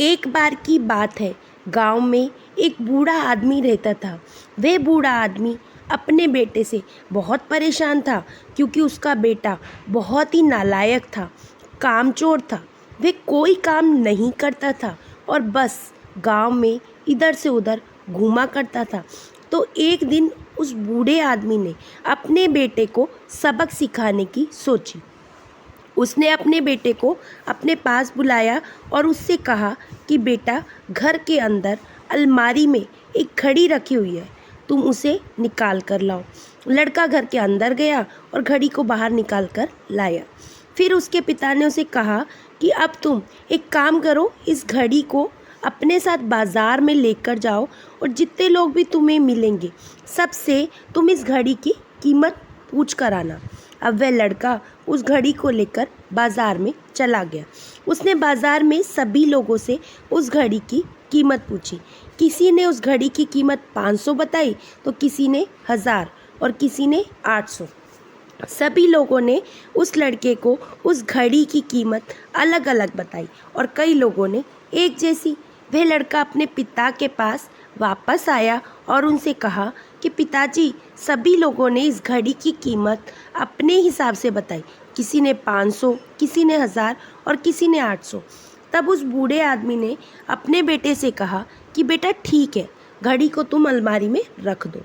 एक बार की बात है, गांव में एक बूढ़ा आदमी रहता था। वह बूढ़ा आदमी अपने बेटे से बहुत परेशान था क्योंकि उसका बेटा बहुत ही नालायक था, कामचोर था। वह कोई काम नहीं करता था और बस गांव में इधर से उधर घूमा करता था। तो एक दिन उस बूढ़े आदमी ने अपने बेटे को सबक सिखाने की सोची। उसने अपने बेटे को अपने पास बुलाया और उससे कहा कि बेटा, घर के अंदर अलमारी में एक घड़ी रखी हुई है, तुम उसे निकाल कर लाओ। लड़का घर के अंदर गया और घड़ी को बाहर निकाल कर लाया। फिर उसके पिता ने उसे कहा कि अब तुम एक काम करो, इस घड़ी को अपने साथ बाज़ार में लेकर जाओ और जितने लोग भी तुम्हें मिलेंगे सबसे तुम इस घड़ी की कीमत पूछ कर आना। अब वह लड़का उस घड़ी को लेकर बाज़ार में चला गया। उसने बाज़ार में सभी लोगों से उस घड़ी की कीमत पूछी। किसी ने उस घड़ी की कीमत 500 बताई तो किसी ने 1000 और किसी ने 800। सभी लोगों ने उस लड़के को उस घड़ी की कीमत अलग अलग बताई और कई लोगों ने एक जैसी। वह लड़का अपने पिता के पास वापस आया और उनसे कहा कि पिताजी, सभी लोगों ने इस घड़ी की कीमत अपने हिसाब से बताई। किसी ने 500, किसी ने 1000 और किसी ने 800। तब उस बूढ़े आदमी ने अपने बेटे से कहा कि बेटा ठीक है, घड़ी को तुम अलमारी में रख दो।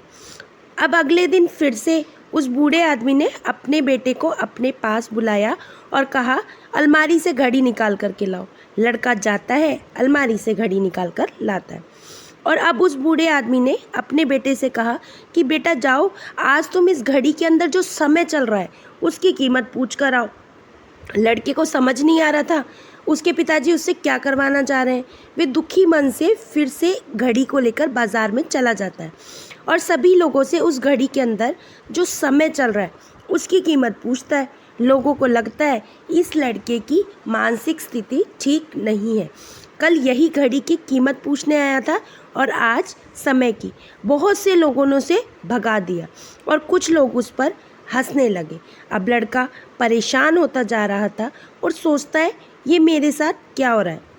अब अगले दिन फिर से उस बूढ़े आदमी ने अपने बेटे को अपने पास बुलाया और कहा, अलमारी से घड़ी निकाल कर के लाओ। लड़का जाता है, अलमारी से घड़ी निकाल कर लाता है। और अब उस बूढ़े आदमी ने अपने बेटे से कहा कि बेटा जाओ, आज तुम इस घड़ी के अंदर जो समय चल रहा है उसकी कीमत पूछ कर आओ। लड़के को समझ नहीं आ रहा था उसके पिताजी उससे क्या करवाना चाह रहे हैं। वे दुखी मन से फिर से घड़ी को लेकर बाज़ार में चला जाता है और सभी लोगों से उस घड़ी के अंदर जो समय चल रहा है उसकी कीमत पूछता है। लोगों को लगता है इस लड़के की मानसिक स्थिति ठीक नहीं है। कल यही घड़ी की कीमत पूछने आया था और आज समय की। बहुत से लोगों ने उसे भगा दिया और कुछ लोग उस पर हंसने लगे। अब लड़का परेशान होता जा रहा था और सोचता है ये मेरे साथ क्या हो रहा है।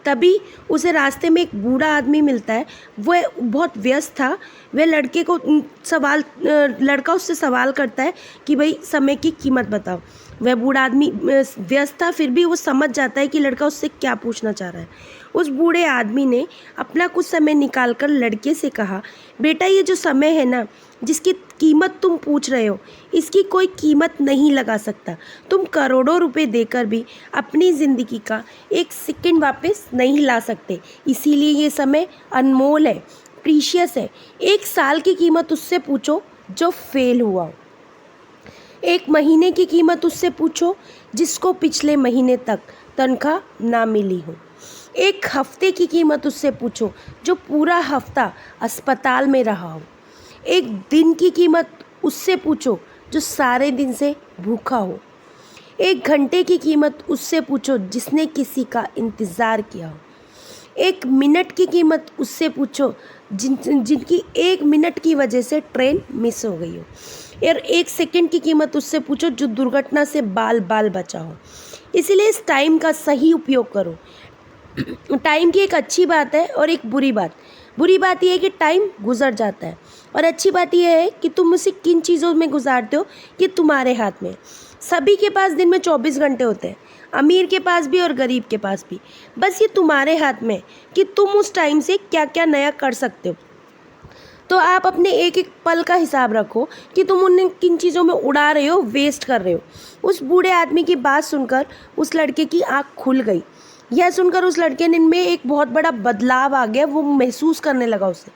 तभी उसे रास्ते में एक बूढ़ा आदमी मिलता है। वह बहुत व्यस्त था। वह लड़का उससे सवाल करता है कि भाई समय की कीमत बताओ। वह बूढ़ा आदमी व्यस्त था, फिर भी वो समझ जाता है कि लड़का उससे क्या पूछना चाह रहा है। उस बूढ़े आदमी ने अपना कुछ समय निकालकर लड़के से कहा, बेटा, ये जो समय है ना, जिसकी कीमत तुम पूछ रहे हो, इसकी कोई कीमत नहीं लगा सकता। तुम करोड़ों रुपए देकर भी अपनी ज़िंदगी का एक सेकंड वापस नहीं ला सकते। इसीलिए ये समय अनमोल है, प्रीशियस है। एक साल की कीमत उससे पूछो जो फेल हुआ हो। एक महीने की कीमत उससे पूछो जिसको पिछले महीने तक तनख्वाह ना मिली हो। एक हफ्ते की कीमत उससे पूछो जो पूरा हफ्ता अस्पताल में रहा हो। एक दिन की कीमत उससे पूछो जो सारे दिन से भूखा हो। एक घंटे की कीमत उससे पूछो जिसने किसी का इंतज़ार किया हो। एक मिनट की कीमत उससे पूछो जिनकी एक मिनट की वजह से ट्रेन मिस हो गई हो। और एक सेकंड की कीमत उससे पूछो जो दुर्घटना से बाल बाल बचा हो। इसीलिए इस टाइम का सही उपयोग करो। टाइम की एक अच्छी बात है और एक बुरी बात। बुरी बात यह है कि टाइम गुजर जाता है और अच्छी बात यह है कि तुम उसे किन चीज़ों में गुजारते हो ये तुम्हारे हाथ में है। सभी के पास दिन में 24 घंटे होते हैं, अमीर के पास भी और गरीब के पास भी। बस ये तुम्हारे हाथ में है कि तुम उस टाइम से क्या क्या नया कर सकते हो। तो आप अपने एक एक पल का हिसाब रखो कि तुम उन्हें किन चीज़ों में उड़ा रहे हो, वेस्ट कर रहे हो। उस बूढ़े आदमी की बात सुनकर उस लड़के की आँख खुल गई। यह सुनकर उस लड़के ने में एक बहुत बड़ा बदलाव आ गया, वो महसूस करने लगा उसे।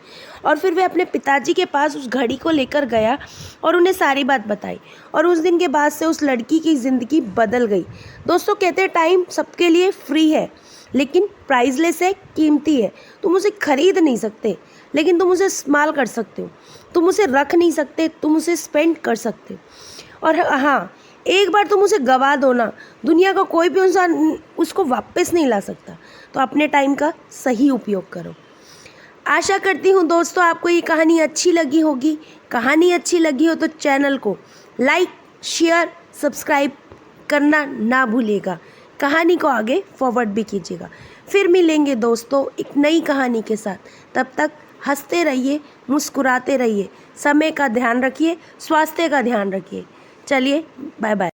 और फिर वह अपने पिताजी के पास उस घड़ी को लेकर गया और उन्हें सारी बात बताई। और उस दिन के बाद से उस लड़की की ज़िंदगी बदल गई। दोस्तों, कहते हैं टाइम सबके लिए फ्री है लेकिन प्राइसलेस है, कीमती है। तुम उसे खरीद नहीं सकते लेकिन तुम उसे इस्तेमाल कर सकते हो। तुम उसे रख नहीं सकते, तुम उसे स्पेंड कर सकते हो। और हाँ, एक बार तुम उसे गवा दो ना, दुनिया का कोई भी इंसान उसको वापस नहीं ला सकता। तो अपने टाइम का सही उपयोग करो। आशा करती हूँ दोस्तों आपको ये कहानी अच्छी लगी होगी। कहानी अच्छी लगी हो तो चैनल को लाइक, शेयर, सब्सक्राइब करना ना भूलिएगा। कहानी को आगे फॉरवर्ड भी कीजिएगा। फिर मिलेंगे दोस्तों एक नई कहानी के साथ। तब तक हंसते रहिए, मुस्कुराते रहिए, समय का ध्यान रखिए, स्वास्थ्य का ध्यान रखिए। चलिए, बाय बाय।